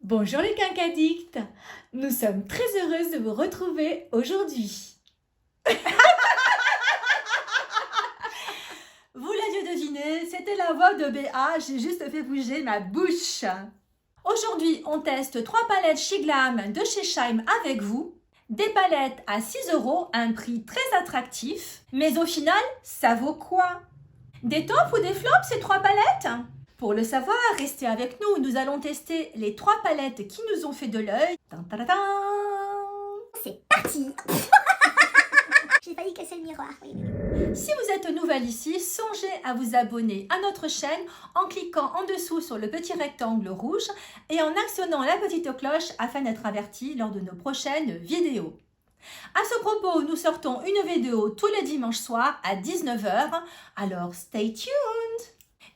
Bonjour les quinquaddicts, nous sommes très heureuses de vous retrouver aujourd'hui. Vous l'aviez deviné, c'était la voix de Béa, j'ai juste fait bouger ma bouche. Aujourd'hui, on teste 3 palettes Shiglam de chez Shime avec vous. Des palettes à 6 €, un prix très attractif. Mais au final, ça vaut quoi? Des tops ou des flops ces 3 palettes? Pour le savoir, restez avec nous, nous allons tester les 3 palettes qui nous ont fait de l'œil. C'est parti. J'ai failli casser le miroir. Oui. Si vous êtes nouvelle ici, songez à vous abonner à notre chaîne en cliquant en dessous sur le petit rectangle rouge et en actionnant la petite cloche afin d'être averti lors de nos prochaines vidéos. À ce propos, nous sortons une vidéo tous les dimanches soirs à 19 h, alors stay tuned!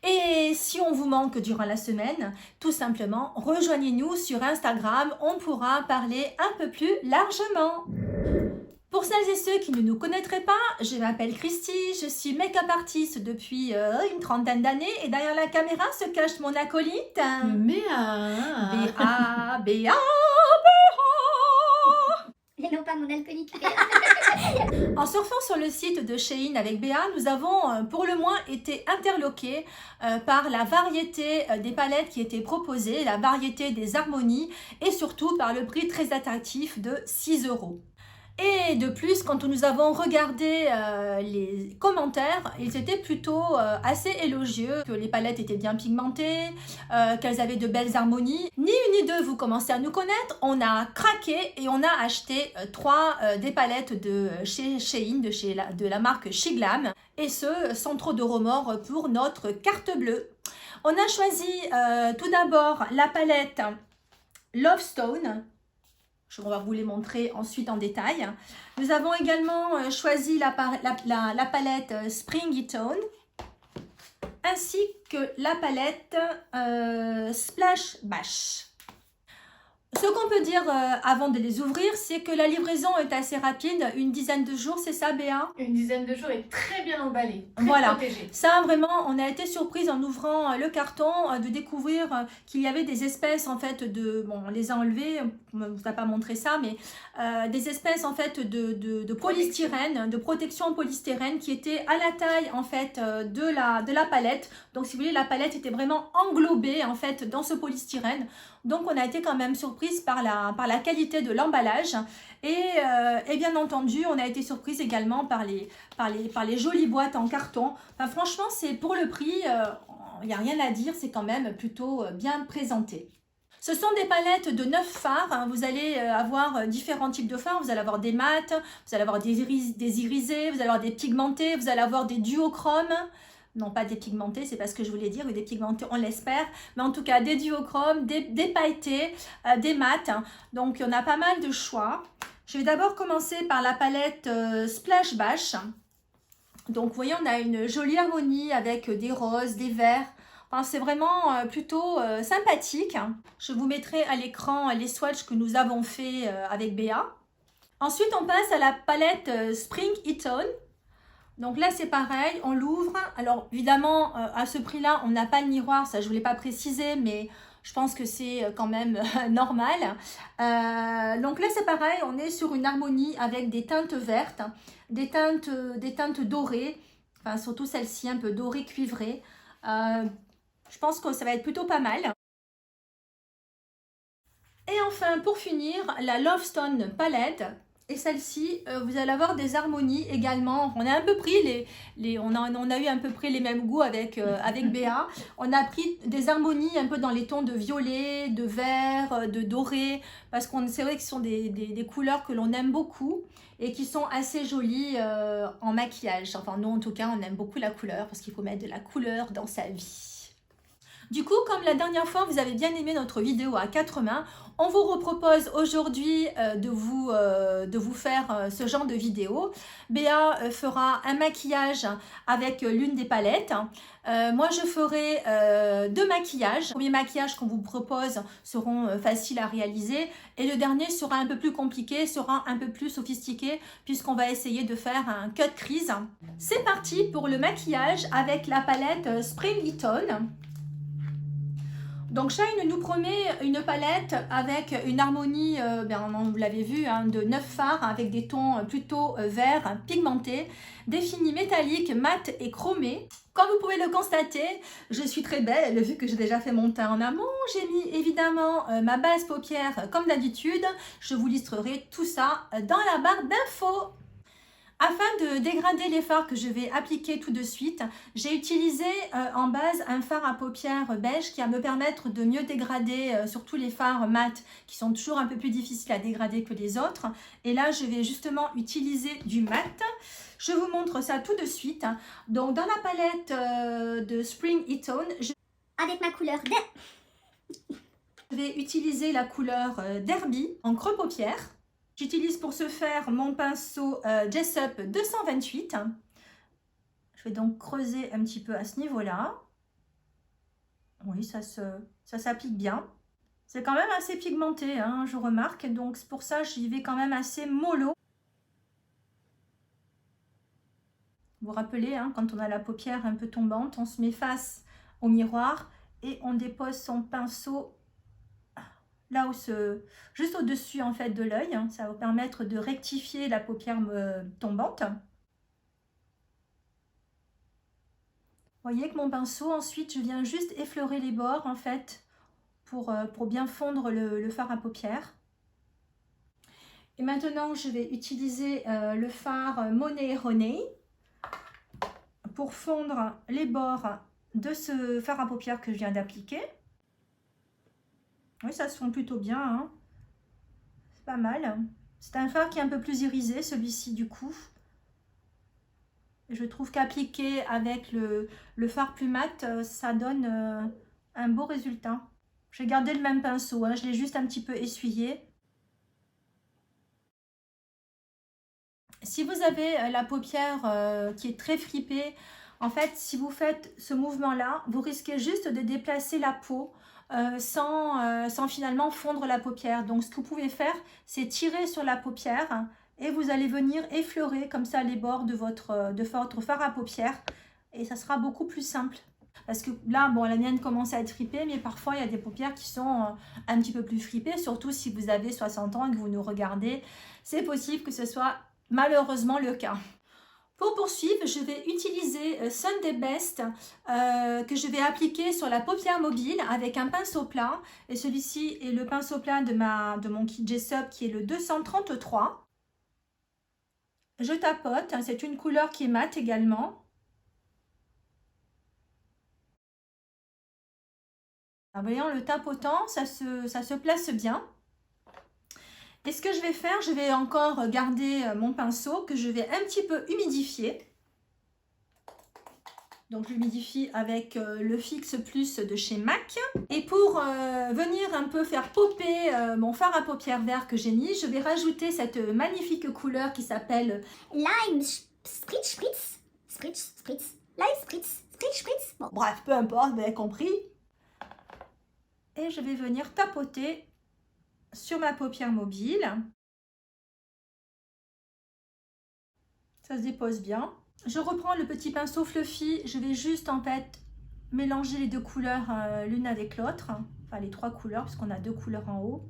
Et si on vous manque durant la semaine, tout simplement, rejoignez-nous sur Instagram, on pourra parler un peu plus largement. Pour celles et ceux qui ne nous connaîtraient pas, je m'appelle Christy, je suis make-up artiste depuis une trentaine d'années et derrière la caméra se cache mon acolyte. Béa, Béa. Et non pas mon alcoolique. En surfant sur le site de Shein avec Béa, nous avons pour le moins été interloqués par la variété des palettes qui étaient proposées, la variété des harmonies et surtout par le prix très attractif de 6 €. Et de plus, quand nous avons regardé les commentaires, ils étaient plutôt assez élogieux, que les palettes étaient bien pigmentées, qu'elles avaient de belles harmonies. Ni une ni deux, vous commencez à nous connaître, on a craqué et on a acheté 3 des palettes de chez Shein, de la marque Shiglam, et ce, sans trop de remords pour notre carte bleue. On a choisi tout d'abord la palette Love Stone. On va vous les montrer ensuite en détail. Nous avons également choisi la palette Springy Tone ainsi que la palette Splash Bash. Ce qu'on peut dire avant de les ouvrir, c'est que la livraison est assez rapide, une dizaine de jours, c'est ça Béa? Une dizaine de jours et très bien emballé, très voilà. protégé. Ça vraiment, on a été surprise en ouvrant le carton de découvrir qu'il y avait des espèces en fait de, bon on les a enlevées, on ne vous a pas montré ça, mais des espèces en fait de polystyrène, de protection polystyrène qui étaient à la taille en fait de la palette. Donc si vous voulez, la palette était vraiment englobée en fait dans ce polystyrène. Donc on a été quand même surprise par la qualité de l'emballage et bien entendu on a été surprise également par les jolies boîtes en carton. Enfin, franchement c'est pour le prix, il n'y a rien à dire, c'est quand même plutôt bien présenté. Ce sont des palettes de 9 fards, hein. Vous allez avoir différents types de fards, vous allez avoir des mats, vous allez avoir des irisés, vous allez avoir des pigmentés, vous allez avoir des duochromes. Non, pas des pigmentés, c'est pas ce que je voulais dire, des pigmentés, on l'espère. Mais en tout cas, des duochromes, des pailletés, des mats. Donc, on a pas mal de choix. Je vais d'abord commencer par la palette Splash Bash. Donc, vous voyez, on a une jolie harmonie avec des roses, des verts. Enfin, c'est vraiment plutôt sympathique. Je vous mettrai à l'écran les swatchs que nous avons fait avec Béa. Ensuite, on passe à la palette Spring Tone. Donc là, c'est pareil, on l'ouvre. Alors, évidemment, à ce prix-là, on n'a pas le miroir. Ça, je ne voulais pas préciser, mais je pense que c'est quand même normal. Donc là, c'est pareil, on est sur une harmonie avec des teintes vertes, des teintes dorées. Enfin, surtout celle-ci, un peu dorée, cuivrée. Je pense que ça va être plutôt pas mal. Et enfin, pour finir, la Love Stone palette. Et celle-ci, vous allez avoir des harmonies également. On a un peu pris on a eu à peu près les mêmes goûts avec Béa. On a pris des harmonies un peu dans les tons de violet, de vert, de doré. Parce qu'on c'est vrai que ce sont des couleurs que l'on aime beaucoup et qui sont assez jolies en maquillage. Enfin, nous en tout cas, on aime beaucoup la couleur parce qu'il faut mettre de la couleur dans sa vie. Du coup, comme la dernière fois, vous avez bien aimé notre vidéo à 4 mains, on vous repropose aujourd'hui de vous faire ce genre de vidéo. Béa fera un maquillage avec l'une des palettes. Moi, je ferai 2 maquillages. Les premiers maquillages qu'on vous propose seront faciles à réaliser et le dernier sera un peu plus compliqué, sera un peu plus sophistiqué puisqu'on va essayer de faire un cut crease. C'est parti pour le maquillage avec la palette Spring Tone. Donc Shine nous promet une palette avec une harmonie, vous l'avez vu, hein, de 9 fards avec des tons plutôt verts, pigmentés, définis métalliques, mat et chromés. Comme vous pouvez le constater, je suis très belle vu que j'ai déjà fait mon teint en amont. J'ai mis évidemment ma base paupière comme d'habitude. Je vous listerai tout ça dans la barre d'infos. Afin de dégrader les fards que je vais appliquer tout de suite, j'ai utilisé en base un fard à paupières beige qui va me permettre de mieux dégrader surtout les fards mat qui sont toujours un peu plus difficiles à dégrader que les autres. Et là, je vais justement utiliser du mat. Je vous montre ça tout de suite. Donc, dans la palette de Spring E-Tone, Avec ma couleur je vais utiliser la couleur Derby en creux paupières. J'utilise pour ce faire mon pinceau Jessup 228. Je vais donc creuser un petit peu à ce niveau-là. Oui, ça s'applique bien. C'est quand même assez pigmenté, hein, je remarque. Donc, c'est pour ça que j'y vais quand même assez mollo. Vous vous rappelez, hein, quand on a la paupière un peu tombante, on se met face au miroir et on dépose son pinceau là où juste au-dessus en fait de l'œil, hein, ça va vous permettre de rectifier la paupière tombante. Vous voyez que mon pinceau, ensuite, je viens juste effleurer les bords en fait pour bien fondre le fard à paupières. Et maintenant, je vais utiliser le fard Monet Honey pour fondre les bords de ce fard à paupières que je viens d'appliquer. Oui, ça se fond plutôt bien, hein. C'est pas mal. C'est un fard qui est un peu plus irisé, celui-ci du coup. Je trouve qu'appliqué avec le fard plus mat, ça donne un beau résultat. J'ai gardé le même pinceau, hein, je l'ai juste un petit peu essuyé. Si vous avez la paupière qui est très fripée, en fait, si vous faites ce mouvement-là, vous risquez juste de déplacer la peau sans finalement fondre la paupière. Donc, ce que vous pouvez faire, c'est tirer sur la paupière et vous allez venir effleurer comme ça les bords de votre fard à paupières et ça sera beaucoup plus simple. Parce que là, bon, la mienne commence à être fripée, mais parfois, il y a des paupières qui sont un petit peu plus fripées, surtout si vous avez 60 ans et que vous nous regardez. C'est possible que ce soit malheureusement le cas. Pour poursuivre, je vais utiliser Sunday Best que je vais appliquer sur la paupière mobile avec un pinceau plat. Et celui-ci est le pinceau plat de mon kit Jessup qui est le 233. Je tapote, c'est une couleur qui est mate également. En voyant le tapotant, ça se place bien. Et ce que je vais faire, je vais encore garder mon pinceau que je vais un petit peu humidifier. Donc je l'humidifie avec le Fix Plus de chez MAC. Et pour venir un peu faire popper mon fard à paupières vert que j'ai mis, je vais rajouter cette magnifique couleur qui s'appelle Lime Spritz Spritz. Spritz Spritz. Lime Spritz. Spritz Spritz. Bon, bref, peu importe, vous avez compris. Et je vais venir tapoter sur ma paupière mobile. Ça se dépose bien. Je reprends le petit pinceau fluffy. Je vais juste en fait mélanger les deux couleurs l'une avec l'autre. Enfin les trois couleurs puisqu'on a deux couleurs en haut.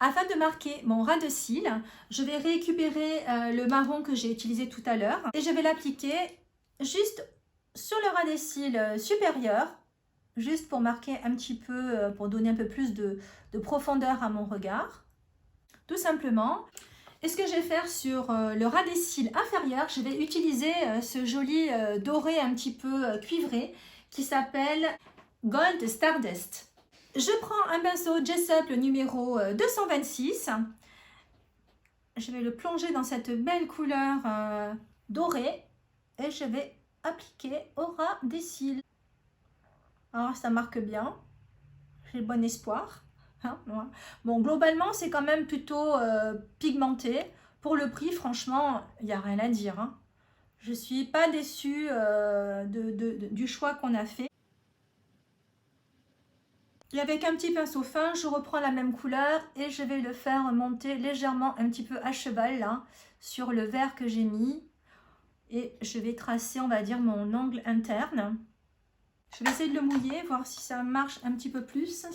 Afin de marquer mon ras de cils, je vais récupérer le marron que j'ai utilisé tout à l'heure. Et je vais l'appliquer juste sur le ras des cils supérieur. Juste pour marquer un petit peu, pour donner un peu plus de profondeur à mon regard. Tout simplement. Et ce que je vais faire sur le ras des cils inférieur, je vais utiliser ce joli doré un petit peu cuivré qui s'appelle Gold Stardust. Je prends un pinceau Jessup, le numéro 226. Je vais le plonger dans cette belle couleur dorée et je vais appliquer au ras des cils. Alors, ça marque bien. J'ai bon espoir. Hein, ouais. Bon, globalement, c'est quand même plutôt pigmenté. Pour le prix, franchement, il n'y a rien à dire. Hein. Je ne suis pas déçue du choix qu'on a fait. Et avec un petit pinceau fin, je reprends la même couleur et je vais le faire monter légèrement un petit peu à cheval là, sur le vert que j'ai mis. Et je vais tracer, on va dire, mon angle interne. Je vais essayer de le mouiller, voir si ça marche un petit peu plus.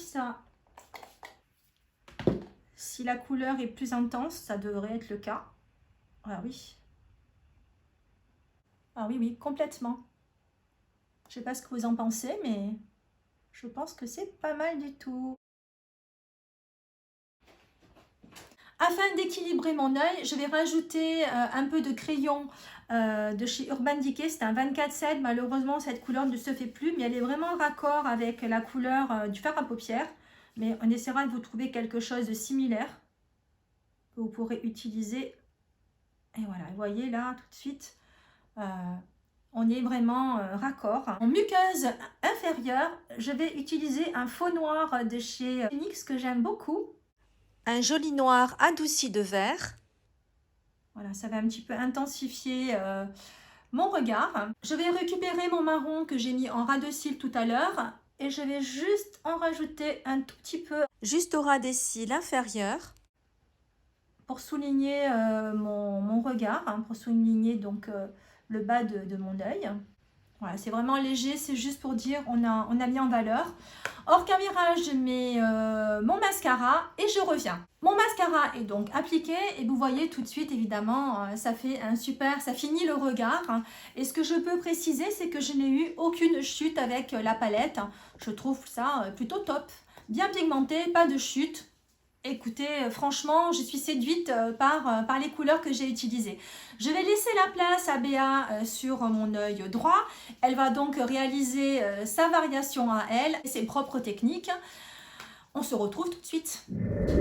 Si la couleur est plus intense, ça devrait être le cas. Ah oui. Ah oui, oui, complètement. Je ne sais pas ce que vous en pensez, mais je pense que c'est pas mal du tout. Afin d'équilibrer mon œil, je vais rajouter un peu de crayon de chez Urban Decay. C'est un 24/7. Malheureusement, cette couleur ne se fait plus, mais elle est vraiment raccord avec la couleur du fard à paupières. Mais on essaiera de vous trouver quelque chose de similaire que vous pourrez utiliser. Et voilà, vous voyez là, tout de suite, on est vraiment raccord. En muqueuse inférieure, je vais utiliser un faux noir de chez Phoenix que j'aime beaucoup. Un joli noir adouci de vert. Voilà, ça va un petit peu intensifier mon regard. Je vais récupérer mon marron que j'ai mis en ras de cils tout à l'heure et je vais juste en rajouter un tout petit peu juste au ras des cils inférieurs pour souligner mon regard, hein, pour souligner donc le bas de mon œil. Voilà, c'est vraiment léger, c'est juste pour dire on a mis en valeur. Hors caméra, je mets mon mascara et je reviens. Mon mascara est donc appliqué et vous voyez tout de suite évidemment, ça fait un super, ça finit le regard. Et ce que je peux préciser, c'est que je n'ai eu aucune chute avec la palette. Je trouve ça plutôt top, bien pigmenté, pas de chute. Écoutez, franchement, je suis séduite par les couleurs que j'ai utilisées. Je vais laisser la place à Béa sur mon œil droit. Elle va donc réaliser sa variation à elle, ses propres techniques. On se retrouve tout de suite.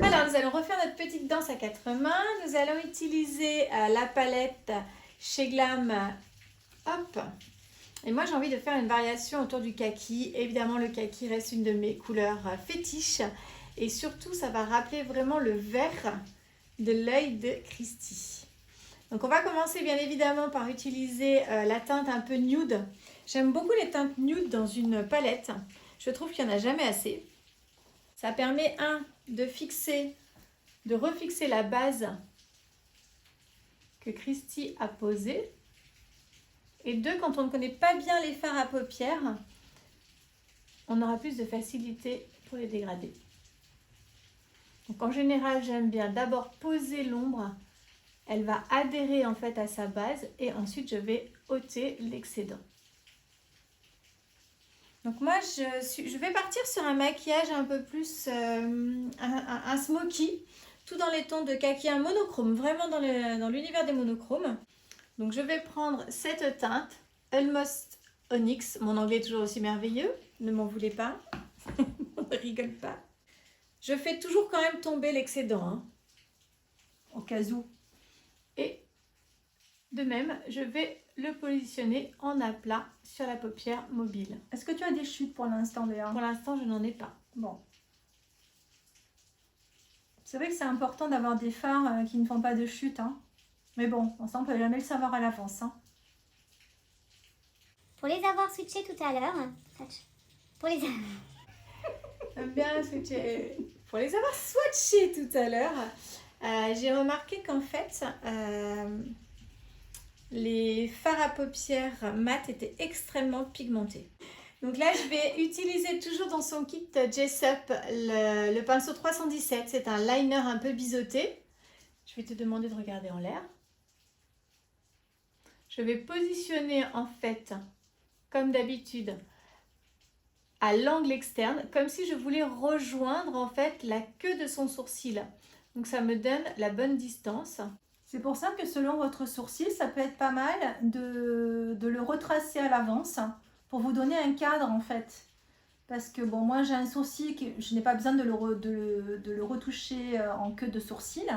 Alors, nous allons refaire notre petite danse à 4 mains. Nous allons utiliser la palette chez Glam. Hop. Et moi, j'ai envie de faire une variation autour du kaki. Évidemment, le kaki reste une de mes couleurs fétiches. Et surtout, ça va rappeler vraiment le vert de l'œil de Christy. Donc, on va commencer bien évidemment par utiliser la teinte un peu nude. J'aime beaucoup les teintes nude dans une palette. Je trouve qu'il n'y en a jamais assez. Ça permet, de refixer la base que Christy a posée. Et 2, quand on ne connaît pas bien les fards à paupières, on aura plus de facilité pour les dégrader. Donc en général, j'aime bien d'abord poser l'ombre. Elle va adhérer en fait à sa base et ensuite je vais ôter l'excédent. Donc moi, je vais partir sur un maquillage un peu plus, un smoky, tout dans les tons de kaki, un monochrome, vraiment dans l'univers des monochromes. Donc je vais prendre cette teinte, Almost Onyx, mon anglais est toujours aussi merveilleux, ne m'en voulez pas, ne rigole pas. Je fais toujours quand même tomber l'excédent, au cas où. Et de même, je vais le positionner en aplat sur la paupière mobile. Est-ce que tu as des chutes pour l'instant, Béa? Pour l'instant, je n'en ai pas. Bon. C'est vrai que c'est important d'avoir des fards qui ne font pas de chute. Mais bon, ça, on ne peut jamais le savoir à l'avance. Pour les avoir switchés tout à l'heure, pour les Bien switché. Pour les avoir swatchés tout à l'heure, j'ai remarqué qu'en fait, les fards à paupières mat étaient extrêmement pigmentés. Donc là, je vais utiliser toujours dans son kit Jessup le pinceau 317. C'est un liner un peu biseauté. Je vais te demander de regarder en l'air. Je vais positionner en fait, comme d'habitude, à l'angle externe, comme si je voulais rejoindre en fait la queue de son sourcil. Donc ça me donne la bonne distance. C'est pour ça que selon votre sourcil, ça peut être pas mal de le retracer à l'avance pour vous donner un cadre en fait. Parce que bon, moi j'ai un sourcil, je n'ai pas besoin de le retoucher en queue de sourcil.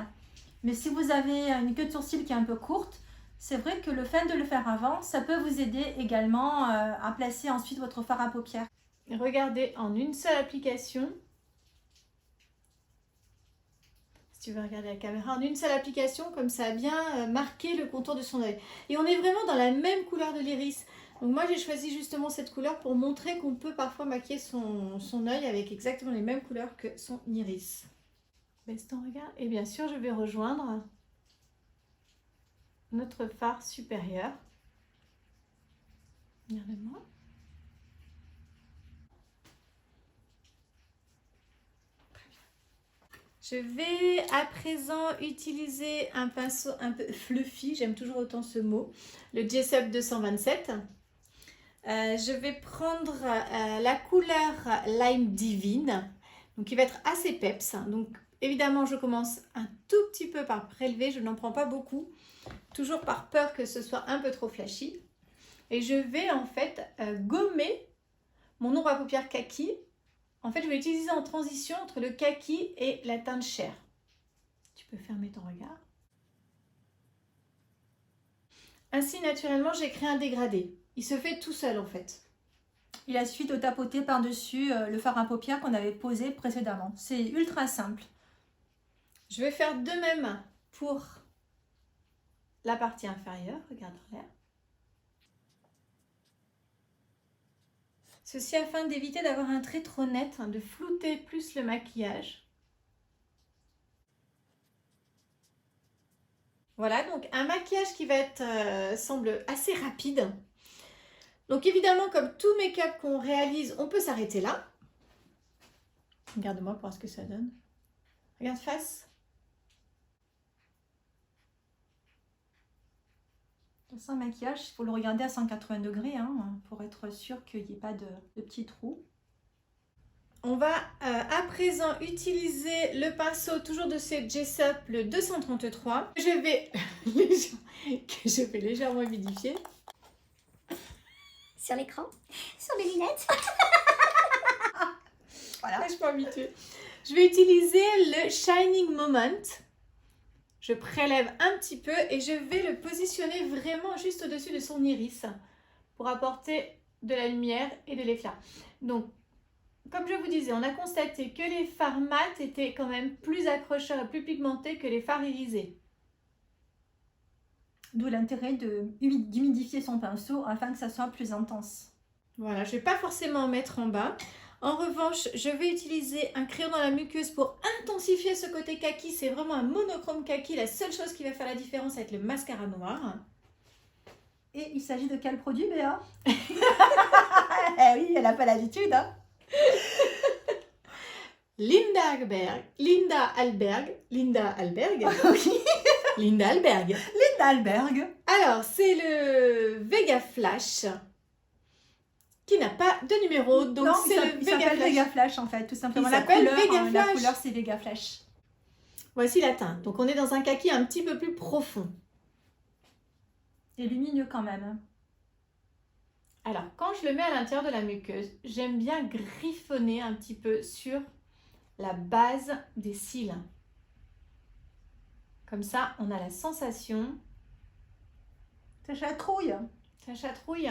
Mais si vous avez une queue de sourcil qui est un peu courte, c'est vrai que le fait de le faire avant, ça peut vous aider également à placer ensuite votre fard à paupières. Regardez en une seule application. Si tu veux regarder la caméra, en une seule application, comme ça a bien marqué le contour de son œil. Et on est vraiment dans la même couleur de l'iris. Donc moi j'ai choisi justement cette couleur pour montrer qu'on peut parfois maquiller son œil avec exactement les mêmes couleurs que son iris. Baisse ton regard. Et bien sûr, je vais rejoindre notre fard supérieur. Regarde-moi. Je vais à présent utiliser un pinceau un peu fluffy, j'aime toujours autant ce mot, le Jessup 227. Je vais prendre la couleur Lime Divine, donc il va être assez peps. Donc évidemment, je commence un tout petit peu par prélever, je n'en prends pas beaucoup, toujours par peur que ce soit un peu trop flashy. Et je vais en fait gommer mon ombre à paupières kaki. En fait, je vais l'utiliser en transition entre le kaki et la teinte chair. Tu peux fermer ton regard. Ainsi, naturellement, j'ai créé un dégradé. Il se fait tout seul, en fait. Il a suffi de tapoter par-dessus le fard à paupières qu'on avait posé précédemment. C'est ultra simple. Je vais faire de même pour la partie inférieure. Regarde en l'air. Ceci afin d'éviter d'avoir un trait trop net, de flouter plus le maquillage. Voilà, donc un maquillage qui va être, semble assez rapide. Donc évidemment, comme tout make-up qu'on réalise, on peut s'arrêter là. Regarde-moi pour voir ce que ça donne. Regarde face. C'est un maquillage, il faut le regarder à 180 degrés pour être sûr qu'il n'y ait pas de petits trous. On va à présent utiliser le pinceau toujours de chez Jessup, le 233. Que je vais légèrement humidifier. Sur l'écran, sur mes lunettes. Voilà, je suis pas habituée. Je vais utiliser le Shining Moment. Je prélève un petit peu et je vais le positionner vraiment juste au-dessus de son iris pour apporter de la lumière et de l'éclat. Donc, comme je vous disais, on a constaté que les fards mat étaient quand même plus accrocheurs et plus pigmentés que les fards irisés. D'où l'intérêt d'humidifier son pinceau afin que ça soit plus intense. Voilà, je ne vais pas forcément en mettre en bas. En revanche, je vais utiliser un crayon dans la muqueuse pour intensifier ce côté kaki. C'est vraiment un monochrome kaki. La seule chose qui va faire la différence, ça va être le mascara noir. Et il s'agit de quel produit, Béa? Eh oui, elle n'a pas l'habitude. Linda Alberg. Linda Alberg. Oui. Linda Alberg. Linda Alberg. Alors, c'est le Vega Flash qui n'a pas de numéro. Donc, c'est le Vega Flash en fait, tout simplement. Il La s'appelle couleur, Vega la Flash. couleur, c'est Vega Flash. Voici la teinte. Donc, on est dans un kaki un petit peu plus profond. Et lumineux quand même. Alors, quand je le mets à l'intérieur de la muqueuse, j'aime bien griffonner un petit peu sur la base des cils. Comme ça, on a la sensation... Ça chatrouille. Ça chatrouille.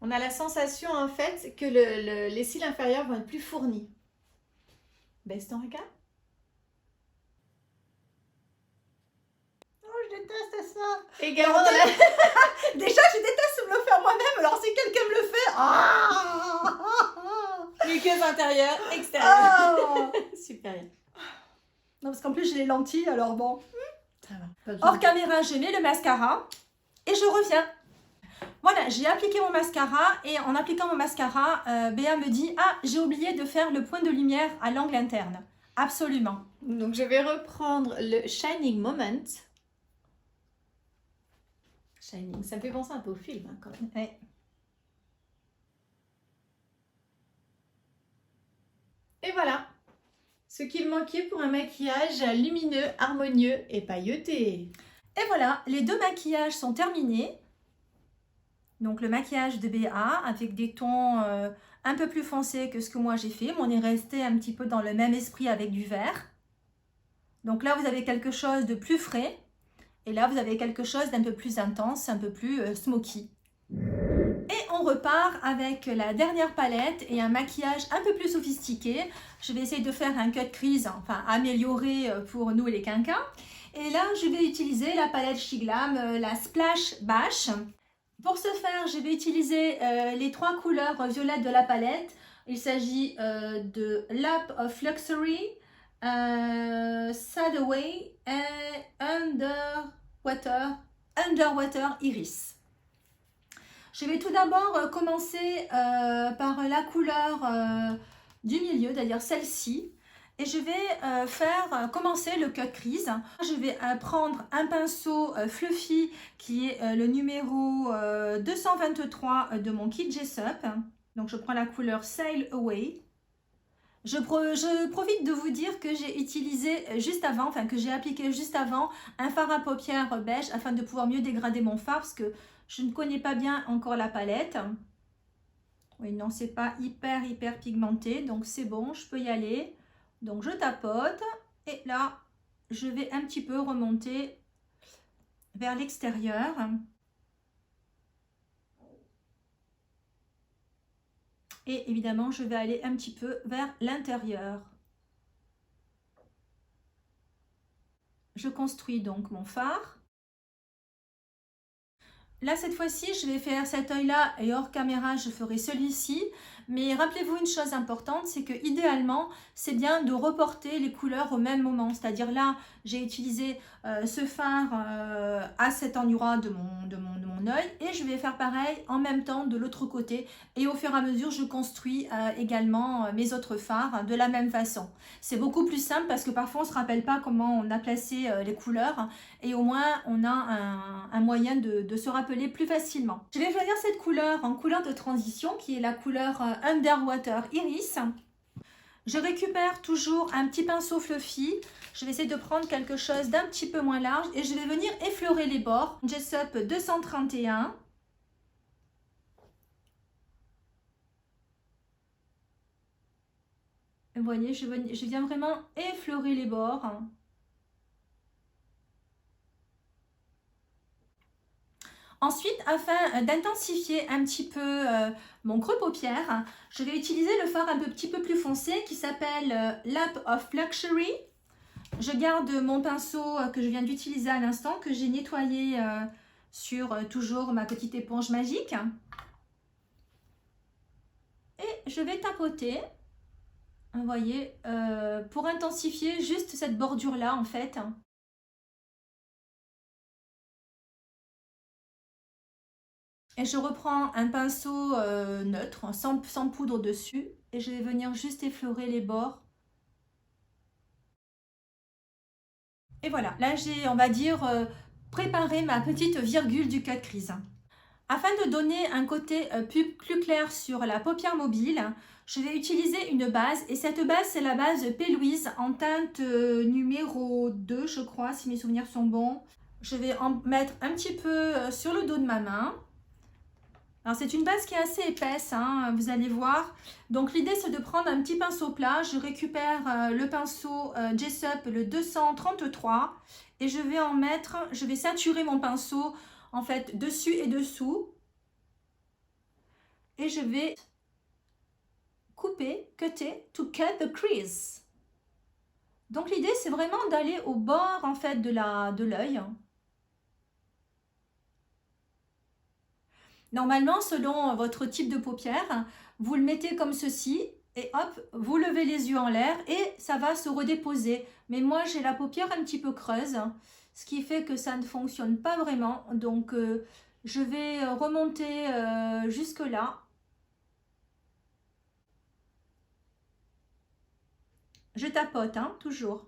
On a la sensation, en fait, que les cils inférieurs vont être plus fournis. Baisse ton regard. Oh, je déteste ça. Également dans la... Déjà, je déteste me le faire moi-même, alors si quelqu'un me le fait... Ah muqueuse intérieure, extérieure. Oh Super. Non, parce qu'en plus, j'ai les lentilles, alors bon. Ça va. Pas besoin. Hors caméra, je mets le mascara et je reviens. Voilà, j'ai appliqué mon mascara et en appliquant mon mascara, Béa me dit « Ah, j'ai oublié de faire le point de lumière à l'angle interne. » Absolument. Donc, je vais reprendre le Shining Moment. Shining, ça me fait penser un peu au film, hein, quand même. Ouais. Et voilà, ce qu'il manquait pour un maquillage lumineux, harmonieux et pailleté. Et voilà, les deux maquillages sont terminés. Donc le maquillage de Béa avec des tons un peu plus foncés que ce que moi j'ai fait. Mais on est resté un petit peu dans le même esprit avec du vert. Donc là, vous avez quelque chose de plus frais. Et là, vous avez quelque chose d'un peu plus intense, un peu plus smoky. Et on repart avec la dernière palette et un maquillage un peu plus sophistiqué. Je vais essayer de faire un cut crease, enfin amélioré pour nous les quinquas. Et là, je vais utiliser la palette Shiglam, la Splash Bash. Pour ce faire, je vais utiliser les trois couleurs violettes de la palette. Il s'agit de Lap of Luxury, Sadaway et Underwater Iris. Je vais tout d'abord commencer par la couleur du milieu, c'est-à-dire celle-ci. Et je vais commencer le cut crease. Je vais prendre un pinceau fluffy qui est le numéro 223 de mon kit Jessup. Donc je prends la couleur Sail Away. Je profite de vous dire que j'ai utilisé juste avant, enfin que j'ai appliqué juste avant un fard à paupières beige afin de pouvoir mieux dégrader mon fard parce que je ne connais pas bien encore la palette. Oui, non, c'est pas hyper pigmenté, donc c'est bon, je peux y aller. Donc je tapote et là, je vais un petit peu remonter vers l'extérieur. Et évidemment, je vais aller un petit peu vers l'intérieur. Je construis donc mon fard. Là, cette fois-ci, je vais faire cet œil-là et hors caméra, je ferai celui-ci. Mais rappelez-vous une chose importante, c'est que idéalement, c'est bien de reporter les couleurs au même moment. C'est-à-dire là, j'ai utilisé ce fard à cet endroit de mon œil et je vais faire pareil en même temps de l'autre côté. Et au fur et à mesure, je construis également mes autres fards de la même façon. C'est beaucoup plus simple parce que parfois, on ne se rappelle pas comment on a placé les couleurs et au moins, on a un moyen de se rappeler plus facilement. Je vais choisir cette couleur en couleur de transition qui est la couleur Underwater Iris. Je récupère toujours un petit pinceau fluffy. Je vais essayer de prendre quelque chose d'un petit peu moins large et je vais venir effleurer les bords. Jessup 231. Vous voyez, je viens vraiment effleurer les bords. Ensuite, afin d'intensifier un petit peu mon creux paupière, je vais utiliser le fard un petit peu plus foncé qui s'appelle Lap of Luxury. Je garde mon pinceau que je viens d'utiliser à l'instant, que j'ai nettoyé sur toujours ma petite éponge magique. Et je vais tapoter, vous voyez, pour intensifier juste cette bordure-là en fait. Et je reprends un pinceau neutre, sans poudre dessus, et je vais venir juste effleurer les bords. Et voilà, là j'ai, on va dire, préparé ma petite virgule du cut crease. Afin de donner un côté plus clair sur la paupière mobile, je vais utiliser une base. Et cette base, c'est la base P. Louise en teinte numéro 2, je crois, si mes souvenirs sont bons. Je vais en mettre un petit peu sur le dos de ma main. Alors c'est une base qui est assez épaisse, hein, vous allez voir. Donc l'idée c'est de prendre un petit pinceau plat. Je récupère le pinceau Jessup, le 233. Et je vais en mettre, je vais saturer mon pinceau en fait dessus et dessous. Et je vais couper, cutter, to cut the crease. Donc l'idée c'est vraiment d'aller au bord en fait de l'œil. Normalement, selon votre type de paupière, vous le mettez comme ceci et hop, vous levez les yeux en l'air et ça va se redéposer. Mais moi, j'ai la paupière un petit peu creuse, ce qui fait que ça ne fonctionne pas vraiment. Donc, je vais remonter jusque là. Je tapote, hein, toujours.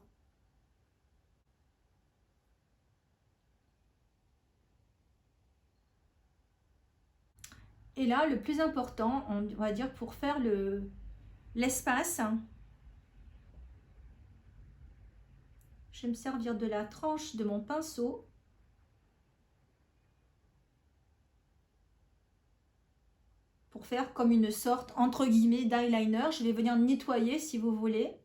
Et là, le plus important, on va dire pour faire l'espace, je vais me servir de la tranche de mon pinceau pour faire comme une sorte, entre guillemets, d'eyeliner. Je vais venir nettoyer si vous voulez.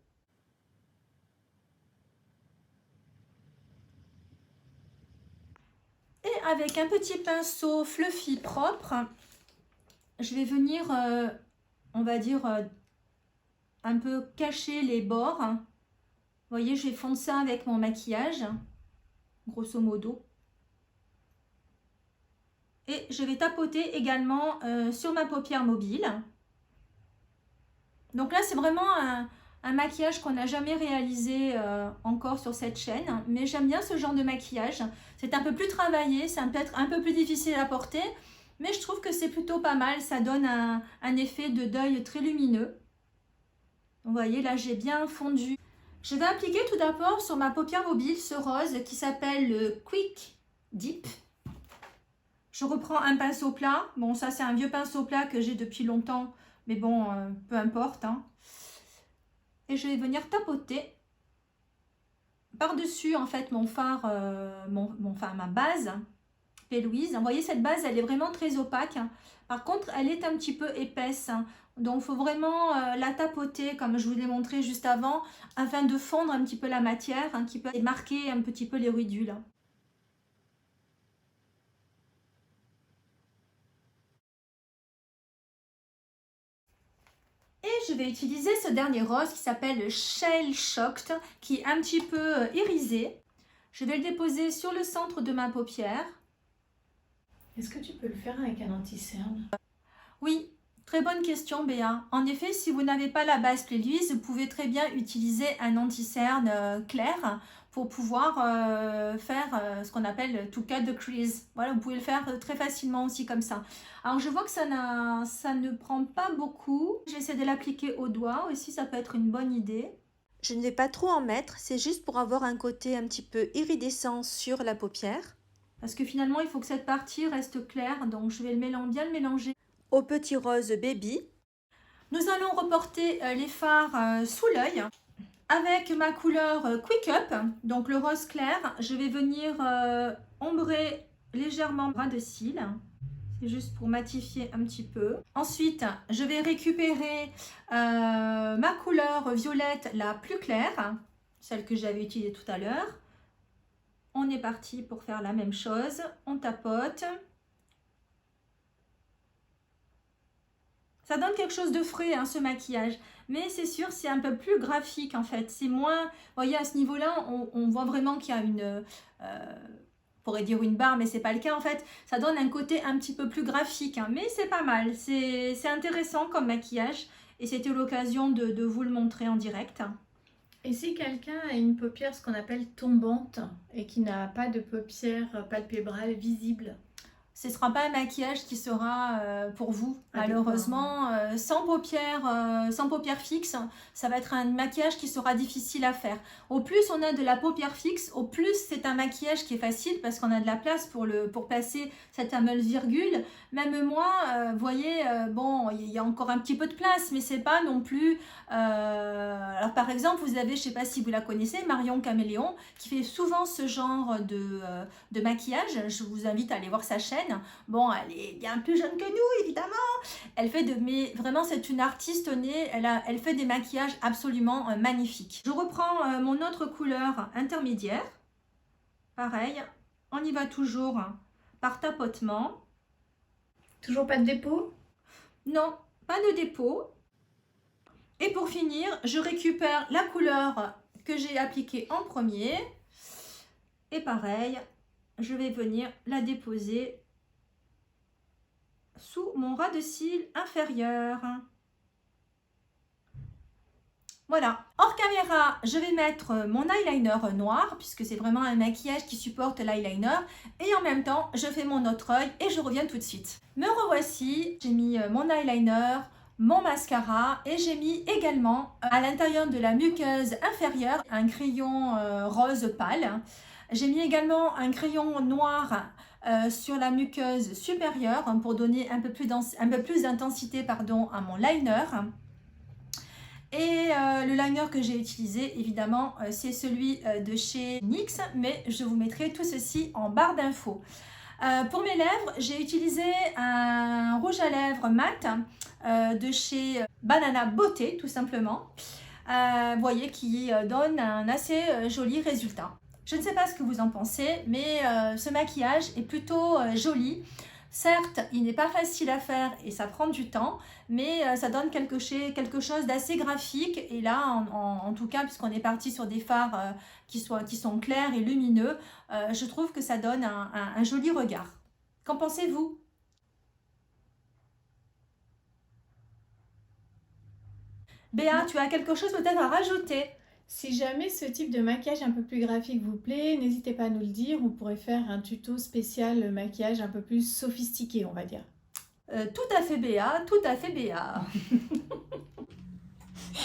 Et avec un petit pinceau fluffy propre, je vais venir, on va dire, un peu cacher les bords. Vous voyez, je vais fondre ça avec mon maquillage, grosso modo. Et je vais tapoter également sur ma paupière mobile. Donc là, c'est vraiment un maquillage qu'on n'a jamais réalisé encore sur cette chaîne. Mais j'aime bien ce genre de maquillage. C'est un peu plus travaillé, c'est peut-être un peu plus difficile à porter. Mais je trouve que c'est plutôt pas mal. Ça donne un effet de deuil très lumineux. Vous voyez, là, j'ai bien fondu Je vais appliquer tout d'abord sur ma paupière mobile ce rose qui s'appelle le Quick Dip. Je reprends un pinceau plat. Bon, ça c'est un vieux pinceau plat que j'ai depuis longtemps, mais bon, peu importe, hein. Et je vais venir tapoter par-dessus en fait mon fard, ma base P. Louise. Vous voyez, cette base, elle est vraiment très opaque. Par contre, elle est un petit peu épaisse. Donc, il faut vraiment la tapoter, comme je vous l'ai montré juste avant, afin de fondre un petit peu la matière, qui peut marquer un petit peu les ridules. Et je vais utiliser ce dernier rose qui s'appelle le Shell Shocked, qui est un petit peu irisé. Je vais le déposer sur le centre de ma paupière. Est-ce que tu peux le faire avec un anti-cerne? Oui, très bonne question Béa. En effet, si vous n'avez pas la base P. Louise, vous pouvez très bien utiliser un anti-cerne clair pour pouvoir faire ce qu'on appelle to cut the crease. Voilà, vous pouvez le faire très facilement aussi comme ça. Alors je vois que ça ne prend pas beaucoup. J'essaie de l'appliquer au doigt aussi, ça peut être une bonne idée. Je ne vais pas trop en mettre, c'est juste pour avoir un côté un petit peu iridescent sur la paupière. Parce que finalement, il faut que cette partie reste claire, donc je vais bien le mélanger au petit rose baby. Nous allons reporter les fards sous l'œil. Avec ma couleur Quick Up, donc le rose clair, je vais venir ombrer légèrement ras de cils. C'est juste pour matifier un petit peu. Ensuite, je vais récupérer ma couleur violette la plus claire, celle que j'avais utilisée tout à l'heure. On est parti pour faire la même chose. On tapote. Ça donne quelque chose de frais, hein, ce maquillage. Mais c'est sûr, c'est un peu plus graphique en fait. C'est moins... Vous voyez, à ce niveau-là, on voit vraiment qu'il y a une... on pourrait dire une barre, mais c'est pas le cas en fait. Ça donne un côté un petit peu plus graphique. Hein, mais c'est pas mal. C'est intéressant comme maquillage. Et c'était l'occasion de vous le montrer en direct. Et si quelqu'un a une paupière, ce qu'on appelle tombante, et qui n'a pas de paupière palpébrale visible, ce ne sera pas un maquillage qui sera pour vous. Malheureusement, sans paupières fixes, ça va être un maquillage qui sera difficile à faire. Au plus on a de la paupière fixe, au plus c'est un maquillage qui est facile parce qu'on a de la place pour placer cette fameuse virgule. Même moi, vous voyez, bon, il y a encore un petit peu de place, mais c'est pas non plus... Alors par exemple, vous avez, je ne sais pas si vous la connaissez, Marion Caméléon, qui fait souvent ce genre de maquillage. Je vous invite à aller voir sa chaîne. Bon, elle est bien plus jeune que nous, évidemment. Elle fait mais vraiment, c'est une artiste née. Elle fait des maquillages absolument magnifiques. Je reprends mon autre couleur intermédiaire. Pareil, on y va toujours par tapotement. Toujours pas de dépôt? Non, pas de dépôt. Et pour finir, je récupère la couleur que j'ai appliquée en premier. Et pareil, je vais venir la déposer sous mon ras de cils inférieur. Voilà. Hors caméra, je vais mettre mon eyeliner noir puisque c'est vraiment un maquillage qui supporte l'eyeliner. Et en même temps, je fais mon autre œil et je reviens tout de suite. Me revoici. J'ai mis mon eyeliner, mon mascara et j'ai mis également à l'intérieur de la muqueuse inférieure un crayon rose pâle. J'ai mis également un crayon noir sur la muqueuse supérieure pour donner un peu plus d'intensité à mon liner. Et le liner que j'ai utilisé, évidemment, c'est celui de chez NYX, mais je vous mettrai tout ceci en barre d'infos. Pour mes lèvres, j'ai utilisé un rouge à lèvres mat de chez Banana Beauté, tout simplement. Vous voyez, qui donne un assez joli résultat. Je ne sais pas ce que vous en pensez, mais ce maquillage est plutôt joli. Certes, il n'est pas facile à faire et ça prend du temps, mais ça donne quelque chose d'assez graphique. Et là, en tout cas, puisqu'on est parti sur des fards qui sont clairs et lumineux, je trouve que ça donne un joli regard. Qu'en pensez-vous ? Béa, tu as quelque chose peut-être à rajouter ? Si jamais ce type de maquillage un peu plus graphique vous plaît, n'hésitez pas à nous le dire. On pourrait faire un tuto spécial maquillage un peu plus sophistiqué, on va dire. Tout à fait Béa, tout à fait Béa.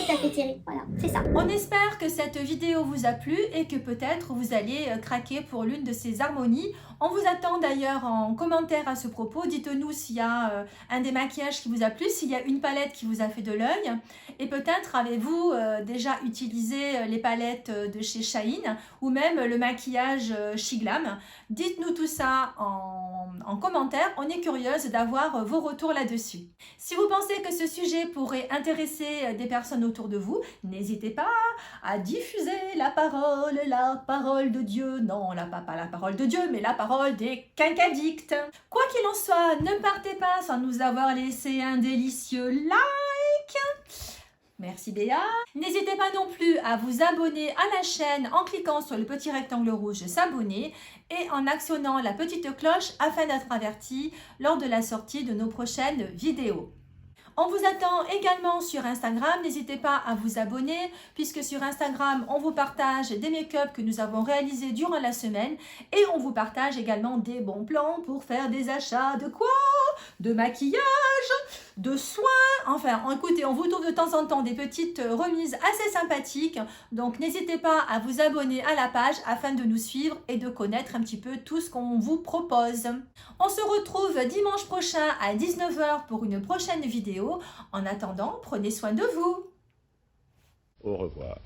Tout à fait Thierry, voilà, c'est ça. On espère que cette vidéo vous a plu et que peut-être vous allez craquer pour l'une de ces harmonies. On vous attend d'ailleurs en commentaire à ce propos. Dites-nous s'il y a un démaquillage qui vous a plu, s'il y a une palette qui vous a fait de l'œil. Et peut-être avez-vous déjà utilisé les palettes de chez Shine ou même le maquillage Shiglam. Dites-nous tout ça en commentaire. On est curieuse d'avoir vos retours là-dessus. Si vous pensez que ce sujet pourrait intéresser des personnes autour de vous, n'hésitez pas à diffuser la parole de Dieu. Non, pas la parole de Dieu, mais la parole des quinquaddicts. Quoi qu'il en soit, ne partez pas sans nous avoir laissé un délicieux like. Merci Béa. N'hésitez pas non plus à vous abonner à la chaîne en cliquant sur le petit rectangle rouge s'abonner et en actionnant la petite cloche afin d'être averti lors de la sortie de nos prochaines vidéos. On vous attend également sur Instagram, n'hésitez pas à vous abonner puisque sur Instagram, on vous partage des make-up que nous avons réalisés durant la semaine et on vous partage également des bons plans pour faire des achats de quoi? De maquillage, de soins, enfin écoutez, on vous trouve de temps en temps des petites remises assez sympathiques, donc n'hésitez pas à vous abonner à la page afin de nous suivre et de connaître un petit peu tout ce qu'on vous propose. On se retrouve dimanche prochain à 19 h pour une prochaine vidéo. En attendant, prenez soin de vous. Au revoir.